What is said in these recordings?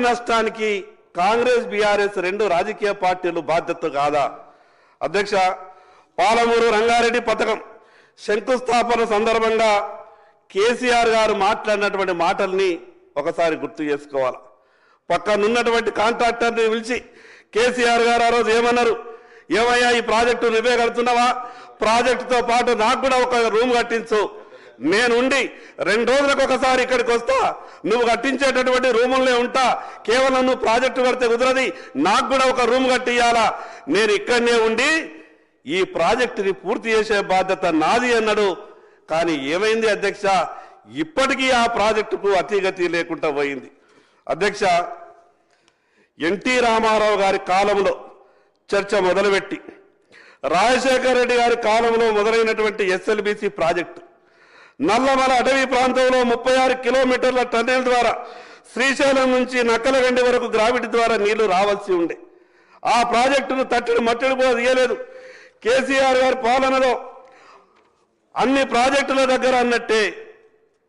నష్టానికి కాంగ్రెస్ బీఆర్ఎస్ రెండు రాజకీయ పార్టీలు బాధ్యత కాదా? అధ్యక్ష, పాలమూరు రంగారెడ్డి పథకం శంకుస్థాపన సందర్భంగా కేసీఆర్ గారు మాట్లాడినటువంటి మాటల్ని ఒకసారి గుర్తు చేసుకోవాలి. పక్కనున్నటువంటి కాంట్రాక్టర్ని పిలిచి కేసీఆర్ గారు ఆ రోజు ఏమన్నారు? ఏమయ్యా, ఈ ప్రాజెక్టు నువ్వే కడుతున్నావా? ప్రాజెక్టుతో పాటు నాకు కూడా ఒక రూమ్ కట్టించు, నేనుండి 2 రోజులకు ఒకసారి ఇక్కడికి వస్తా, నువ్వు కట్టించేటటువంటి రూములనే ఉంటా, కేవలం నువ్వు ప్రాజెక్టు కడితే కుదరది, నాకు కూడా ఒక రూమ్ కట్టియాలా, నేను ఇక్కడనే ఉండి ఈ ప్రాజెక్టుని పూర్తి చేసే బాధ్యత నాది అన్నాడు. కానీ ఏమైంది అధ్యక్ష? ఇప్పటికీ ఆ ప్రాజెక్టుకు అతిగతి లేకుండా పోయింది. అధ్యక్ష, ఎన్టీ రామారావు గారి కాలంలో చర్చ మొదలుపెట్టి రాజశేఖర రెడ్డి గారి కాలంలో మొదలైనటువంటి ఎస్ఎల్బీసీ ప్రాజెక్టు నల్లమల అటవీ ప్రాంతంలో 36 కిలోమీటర్ల టన్నెల్ ద్వారా శ్రీశైలం నుంచి నక్కలగండి వరకు గ్రావిటీ ద్వారా నీళ్లు రావాల్సి ఉండే. ఆ ప్రాజెక్టును తట్టిన మట్టిని కూడా తీయలేదు. కేసీఆర్ గారి పాలనలో అన్ని ప్రాజెక్టుల దగ్గర అన్నట్టే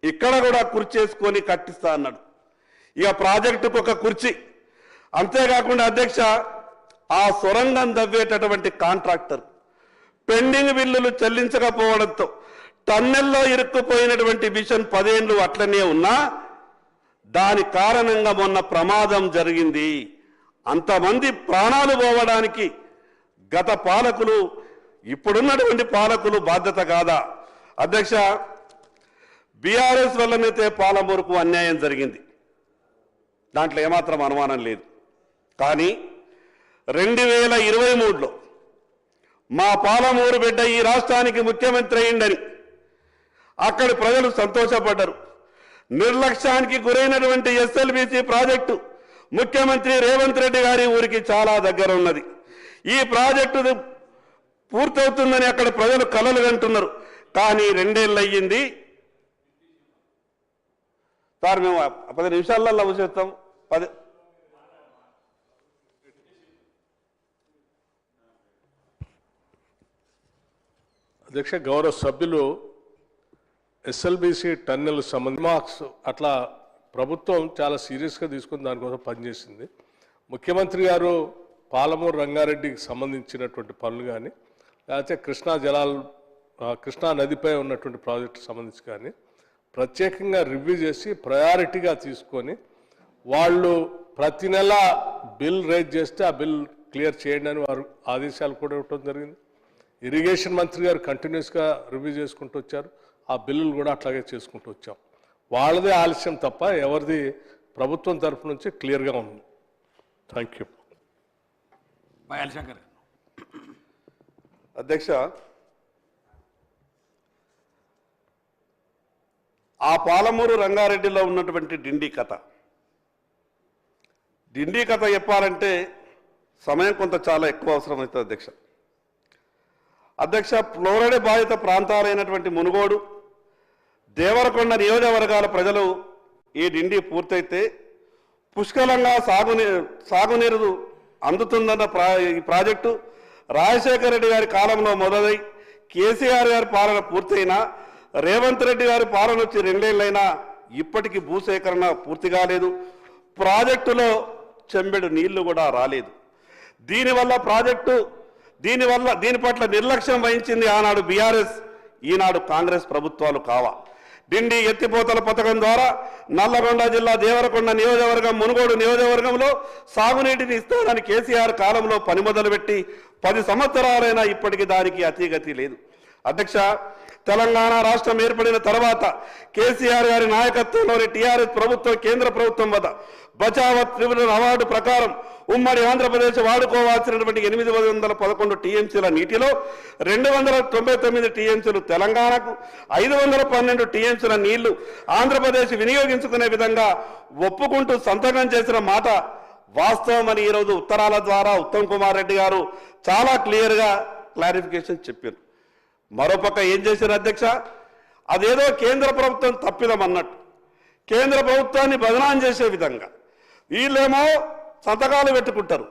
ఇక్కడ కూడా కుర్చేసుకొని కట్టిస్తా అన్నాడు. ఇక ప్రాజెక్టుకు ఒక కుర్చీ. అంతేకాకుండా అధ్యక్ష, ఆ సొరంగం దవ్వేటటువంటి కాంట్రాక్టర్ పెండింగ్ బిల్లులు చెల్లించకపోవడంతో టన్నెల్లో ఇరుక్కుపోయినటువంటి మిషన్ 10 ఏళ్లు అట్లనే ఉన్నా దాని కారణంగా మొన్న ప్రమాదం జరిగింది. అంతమంది ప్రాణాలు పోవడానికి గత పాలకులు, ఇప్పుడున్నటువంటి పాలకులు బాధ్యత కాదా? అధ్యక్ష, బీఆర్ఎస్ వల్లనైతే పాలమూరుకు అన్యాయం జరిగింది, దాంట్లో ఏమాత్రం అనుమానం లేదు. కానీ 2023లో మా పాలమూరు బిడ్డ ఈ రాష్ట్రానికి ముఖ్యమంత్రి అయిందని అక్కడి ప్రజలు సంతోషపడ్డారు. నిర్లక్ష్యానికి గురైనటువంటి ఎస్ఎల్బీసీ ప్రాజెక్టు ముఖ్యమంత్రి రేవంత్ రెడ్డి గారి ఊరికి చాలా దగ్గర ఉన్నది. ఈ ప్రాజెక్టు పూర్తవుతుందని అక్కడ ప్రజలు కలలు కంటున్నారు. కానీ 2 ఏళ్ళు అయ్యింది. సార్, మేము 10 నిమిషాలలో వచ్చేస్తాం. అధ్యక్ష, గౌరవ సభ్యులు ఎస్ఎల్బీసీ టన్నెల్ మార్క్స్ అట్లా ప్రభుత్వం చాలా సీరియస్గా తీసుకుని దానికోసం పనిచేసింది. ముఖ్యమంత్రి గారు పాలమూరు రంగారెడ్డికి సంబంధించినటువంటి పనులు కానీ, లేకపోతే కృష్ణా నదిపై ఉన్నటువంటి ప్రాజెక్టుకు సంబంధించి కానీ ప్రత్యేకంగా రివ్యూ చేసి ప్రయారిటీగా తీసుకొని వాళ్ళు ప్రతి నెల బిల్ రేజ్ చేస్తే ఆ బిల్ క్లియర్ చేయండి అని వారు ఆదేశాలు కూడా ఇవ్వడం జరిగింది. ఇరిగేషన్ మంత్రి గారు కంటిన్యూస్గా రివ్యూ చేసుకుంటూ వచ్చారు. ఆ బిల్లులు కూడా అట్లాగే చేసుకుంటూ వచ్చాం. వాళ్ళదే ఆలస్యం తప్ప ఎవరిది ప్రభుత్వం తరఫు నుంచి క్లియర్గా ఉంది. Thank you. అధ్యక్ష, ఆ పాలమూరు రంగారెడ్డిలో ఉన్నటువంటి డిండి కథ చెప్పాలంటే సమయం కొంత చాలా ఎక్కువ అవసరం అవుతుంది. అధ్యక్ష, ఫ్లోరైడ్ బాధిత ప్రాంతాలైనటువంటి మునుగోడు, దేవరకొండ నియోజకవర్గాల ప్రజలు ఈ డిండి పూర్తయితే పుష్కలంగా సాగునీరు అందుతుందన్న ఈ ప్రాజెక్టు రాజశేఖర రెడ్డి గారి కాలంలో మొదలై కేసీఆర్ గారి పాలన పూర్తయినా, రేవంత్ రెడ్డి గారి పాలన వచ్చి 2 ఏళ్ళైనా ఇప్పటికీ భూసేకరణ పూర్తి కాలేదు. ప్రాజెక్టులో చెంబెడు నీళ్లు కూడా రాలేదు. దీని పట్ల నిర్లక్ష్యం వహించింది ఆనాడు బీఆర్ఎస్, ఈనాడు కాంగ్రెస్ ప్రభుత్వాలు కావా. డిండి ఎత్తిపోతల పథకం ద్వారా నల్లగొండ జిల్లా దేవరకొండ నియోజకవర్గం, మునుగోడు నియోజకవర్గంలో సాగునీటిని ఇస్తానని కేసీఆర్ కాలంలో పని మొదలుపెట్టి 10 సంవత్సరాలైనా ఇప్పటికీ దానికి అతిగతి లేదు. అధ్యక్ష, తెలంగాణ రాష్ట్రం ఏర్పడిన తర్వాత కేసీఆర్ గారి నాయకత్వంలోని టీఆర్ఎస్ ప్రభుత్వం కేంద్ర ప్రభుత్వం వద్ద బచావత్ ట్రిబ్యునల్ అవార్డు ప్రకారం ఉమ్మడి ఆంధ్రప్రదేశ్ వాడుకోవాల్సినటువంటి 811 టీఎంసీల నీటిలో 299 టీఎంసీలు తెలంగాణకు, 512 టీఎంసీల నీళ్లు ఆంధ్రప్రదేశ్ వినియోగించుకునే విధంగా ఒప్పుకుంటూ సంతకం చేసిన మాట వాస్తవమని ఈరోజు ఉత్తరాల ద్వారా ఉత్తమ్ కుమార్ రెడ్డి గారు చాలా క్లియర్గా క్లారిఫికేషన్ చెప్పారు. మరోపక్క ఏం చేశారు అధ్యక్ష? అదేదో కేంద్ర ప్రభుత్వం తప్పిదం అన్నట్టు కేంద్ర ప్రభుత్వాన్ని బదనాం చేసే విధంగా వీళ్ళేమో సంతకాలు పెట్టుకుంటారు,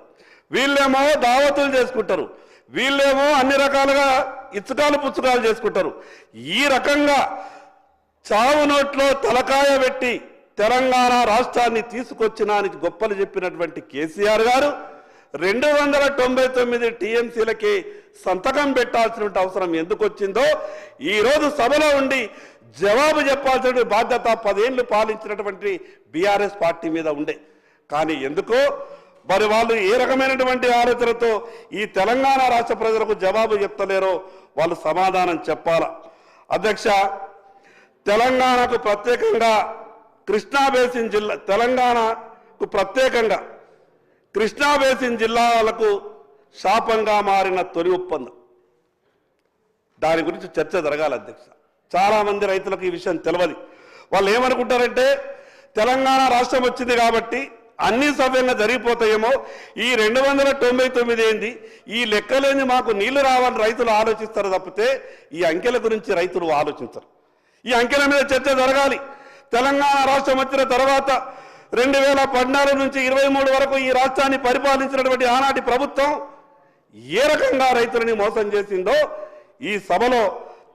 వీళ్ళేమో దావతులు చేసుకుంటారు, వీళ్ళేమో అన్ని రకాలుగా ఇచ్చుకాలు పుచ్చుకాలు చేసుకుంటారు. ఈ రకంగా చావు నోట్లో తలకాయ పెట్టి తెలంగాణ రాష్ట్రాన్ని తీసుకొచ్చినానికి గొప్పలు చెప్పినటువంటి కేసీఆర్ గారు 299 టీఎంసీలకి సంతకం పెట్టాల్సిన అవసరం ఎందుకు వచ్చిందో ఈరోజు సభలో ఉండి జవాబు చెప్పాల్సిన బాధ్యత 10 ఏళ్లు పాలించినటువంటి బీఆర్ఎస్ పార్టీ మీద ఉండే. కానీ ఎందుకో మరి వాళ్ళు ఏ రకమైనటువంటి ఆలోచనతో ఈ తెలంగాణ రాష్ట్ర ప్రజలకు జవాబు చెప్తలేరో వాళ్ళు సమాధానం చెప్పాలా. అధ్యక్ష, తెలంగాణకు ప్రత్యేకంగా కృష్ణా బేసిన్ జిల్లా తెలంగాణకు ప్రత్యేకంగా కృష్ణా బేసిన్ జిల్లాలకు శాపంగా మారిన తొలి ఒప్పందం, దాని గురించి చర్చ జరగాలి అధ్యక్ష. చాలా మంది రైతులకు ఈ విషయం తెలియదు. వాళ్ళు ఏమనుకుంటారంటే తెలంగాణ రాష్ట్రం వచ్చింది కాబట్టి అన్ని సవ్యంగా జరిగిపోతాయేమో, ఈ 299 ఏంది, ఈ లెక్కలేని మాకు నీళ్లు రావాలని రైతులు ఆలోచిస్తారు తప్పితే ఈ అంకెల గురించి రైతులు ఆలోచించరు. ఈ అంకెల మీద చర్చ జరగాలి. తెలంగాణ రాష్ట్రం వచ్చిన తర్వాత 2014 నుంచి 23 వరకు ఈ రాష్ట్రాన్ని పరిపాలించినటువంటి ఆనాటి ప్రభుత్వం ఏ రకంగా రైతులని మోసం చేసిందో ఈ సభలో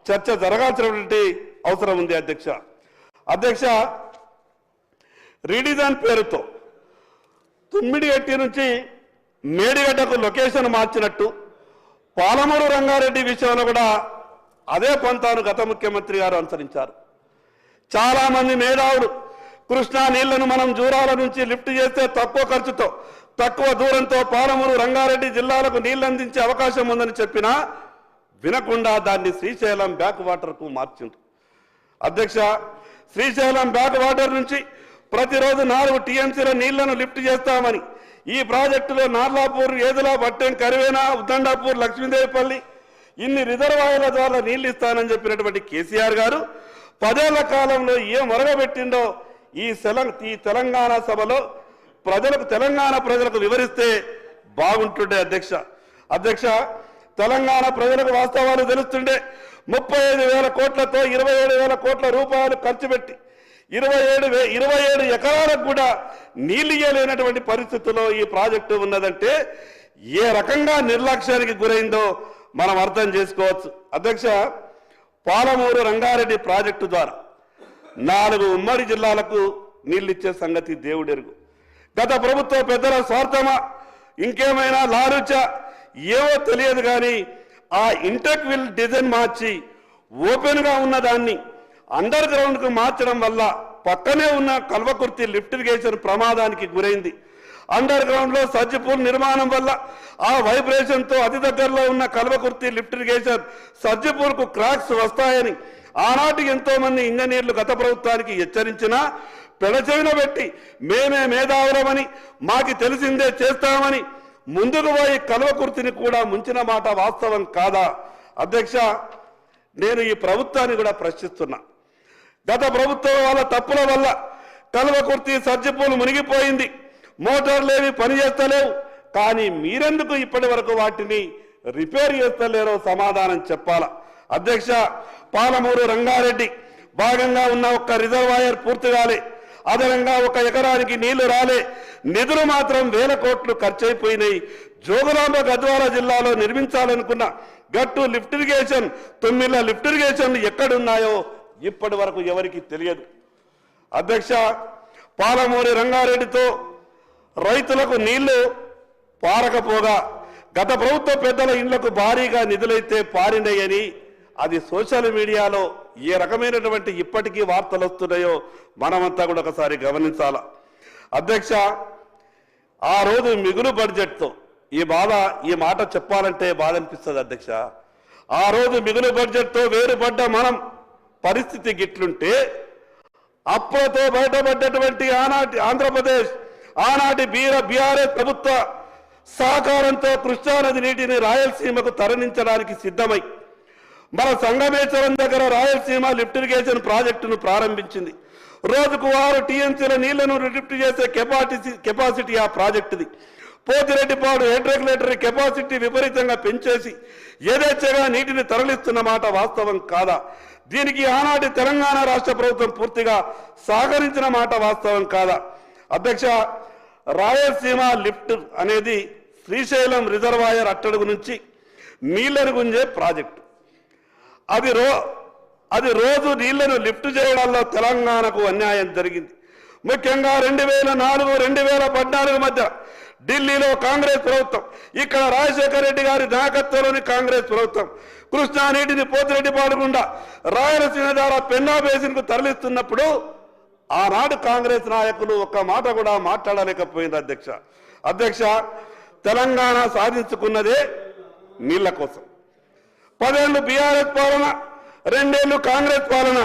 చర్చ జరగాల్సినటువంటి అవసరం ఉంది అధ్యక్ష. అధ్యక్ష, రీడిజైన్ పేరుతో తుమ్మిడిగట్టి నుంచి మేడిగడ్డకు లొకేషన్ మార్చినట్టు పాలమూరు రంగారెడ్డి విషయంలో కూడా అదే పంతాను గత ముఖ్యమంత్రి గారు అనుసరించారు. చాలా మంది మేధావులు కృష్ణా నీళ్లను మనం జూరాల నుంచి లిఫ్ట్ చేస్తే తక్కువ ఖర్చుతో తక్కువ దూరంతో పాలమూరు రంగారెడ్డి జిల్లాలకు నీళ్లు అందించే అవకాశం ఉందని చెప్పినా వినకుండా దాన్ని శ్రీశైలం బ్యాక్ వాటర్కు మార్చింది. అధ్యక్ష, శ్రీశైలం బ్యాక్ వాటర్ నుంచి ప్రతిరోజు 4 టీఎంసీల నీళ్లను లిఫ్ట్ చేస్తామని ఈ ప్రాజెక్టులో నార్లాపూర్, ఏదులా, బట్టెం, కరివేనా, ఉద్దండాపూర్, లక్ష్మీదేవిపల్లి ఇన్ని రిజర్వాయర్ల ద్వారా నీళ్లు ఇస్తానని చెప్పినటువంటి కేసీఆర్ గారు 10 ఏళ్ల కాలంలో ఏం మొరగబెట్టిందో ఈ తెలంగాణ సభలో తెలంగాణ ప్రజలకు వివరిస్తే బాగుంటుండే అధ్యక్ష. తెలంగాణ ప్రజలకు వాస్తవాలు తెలుస్తుండే 35,000 కోట్లతో 27,000 కోట్ల రూపాయలు ఖర్చు పెట్టి 27 ఎకరాలకు కూడా నీళ్లు ఇయ్యలేనటువంటి పరిస్థితుల్లో ఈ ప్రాజెక్టు ఉన్నదంటే ఏ రకంగా నిర్లక్ష్యానికి గురైందో మనం అర్థం చేసుకోవచ్చు. అధ్యక్ష, పాలమూరు రంగారెడ్డి ప్రాజెక్టు ద్వారా 4 ఉమ్మడి జిల్లాలకు నీళ్ళిచ్చే సంగతి దేవుడెరుగు. గత ప్రభుత్వ పెద్దల స్వార్థమా ఇంకేమైనా లాలుచా ఏవో తెలియదు కానీ ఆ ఇంటెక్ విల్ డిజైన్ మార్చి ఓపెన్గా ఉన్న దాన్ని అండర్ గ్రౌండ్కు మార్చడం వల్ల పక్కనే ఉన్న కల్వకుర్తి లిఫ్ట్ ఇరిగేషన్ ప్రమాదానికి గురైంది. అండర్ గ్రౌండ్ లో సర్జిపూల్ నిర్మాణం వల్ల ఆ వైబ్రేషన్తో అతి దగ్గరలో ఉన్న కల్వకుర్తి లిఫ్ట్ ఇరిగేషన్ సర్జిపూల్కు క్రాక్స్ వస్తాయని ఆనాటి ఎంతో మంది ఇంజనీర్లు గత ప్రభుత్వానికి హెచ్చరించినా పెడచెవిన పెట్టి మేమే మేధావులమని మాకు తెలిసిందే చేస్తామని ముందుకు పోయి కల్వకుర్తిని కూడా ముంచిన మాట వాస్తవం కాదా? అధ్యక్ష, నేను ఈ ప్రభుత్వాన్ని కూడా ప్రశ్నిస్తున్నా. గత ప్రభుత్వం వాళ్ళ తప్పుల వల్ల కల్వకుర్తి సర్జిపూల్ మునిగిపోయింది, మోటార్లేవి పనిచేస్తలేవు. కానీ మీరెందుకు ఇప్పటి వరకు వాటిని రిపేర్ చేస్తలేరో సమాధానం చెప్పాలా. అధ్యక్ష, పాలమూరు రంగారెడ్డి భాగంగా ఉన్న ఒక్క రిజర్వాయర్ పూర్తి కాలే, అదనంగా 1 ఎకరానికి నీళ్లు రాలే, నిధులు మాత్రం 1000 కోట్లు ఖర్చయిపోయినాయి. జోగులాంబ గద్వాల జిల్లాలో నిర్మించాలనుకున్న గట్టు లిఫ్ట్ ఇరిగేషన్ 9 లిఫ్ట్ ఇరిగేషన్లు ఎక్కడున్నాయో ఇప్పటి వరకు ఎవరికి తెలియదు. అధ్యక్ష, పాలమూరి రంగారెడ్డితో రైతులకు నీళ్లు పారకపోగా గత ప్రభుత్వ పెద్దల ఇళ్లకు భారీగా నిధులైతే పారినాయని అది సోషల్ మీడియాలో ఏ రకమైనటువంటి ఇప్పటికీ వార్తలు వస్తున్నాయో మనమంతా కూడా ఒకసారి గమనించాల. అధ్యక్ష, ఆ రోజు మిగులు బడ్జెట్తో ఈ మాట చెప్పాలంటే బాధ అనిపిస్తుంది అధ్యక్ష. ఆ రోజు మిగులు బడ్జెట్తో వేరుపడ్డ మనం పరిస్థితి గిట్లుంటే అప్పులతో బయటపడ్డటువంటి ఆంధ్రప్రదేశ్ ఆనాటి బీఆర్ఎస్ ప్రభుత్వ సహకారంతో కృష్ణానది నీటిని రాయలసీమకు తరలించడానికి సిద్ధమై మన సంగమేశ్వరం దగ్గర రాయలసీమ లిఫ్ట్ ఇరిగేషన్ ప్రాజెక్టును ప్రారంభించింది. రోజుకు 6 టీఎంసీల నీళ్లను లిఫ్ట్ చేసే కెపాసిటీ ఆ ప్రాజెక్టుది. పోతిరెడ్డిపాడు హెడ్ రెగ్యులేటరీ కెపాసిటీ విపరీతంగా పెంచేసి యథేచ్ఛగా నీటిని తరలిస్తున్న మాట వాస్తవం కాదా? దీనికి ఆనాటి తెలంగాణ రాష్ట్ర ప్రభుత్వం పూర్తిగా సహకరించిన మాట వాస్తవం కాదా? అధ్యక్ష, రాయలసీమ లిఫ్ట్ అనేది శ్రీశైలం రిజర్వాయర్ అట్టడుగు నుంచి నీళ్లను గుంజే ప్రాజెక్టు. అది రోజు నీళ్లను లిఫ్ట్ చేయడంలో తెలంగాణకు అన్యాయం జరిగింది. ముఖ్యంగా 2004 2014 మధ్య ఢిల్లీలో కాంగ్రెస్ ప్రభుత్వం, ఇక్కడ రాజశేఖర రెడ్డి గారి నాయకత్వంలోని కాంగ్రెస్ ప్రభుత్వం కృష్ణా నీటిని పోతిరెడ్డి పాడుకుండా రాయలసీమ ద్వారా పెన్నా బేసిన్ కు తరలిస్తున్నప్పుడు ఆనాడు కాంగ్రెస్ నాయకులు ఒక్క మాట కూడా మాట్లాడలేకపోయింది అధ్యక్ష. తెలంగాణ సాధించుకున్నదే నీళ్ల కోసం. 10 ఏళ్ళు బీఆర్ఎస్ పాలన, 2 ఏళ్ళు కాంగ్రెస్ పాలన.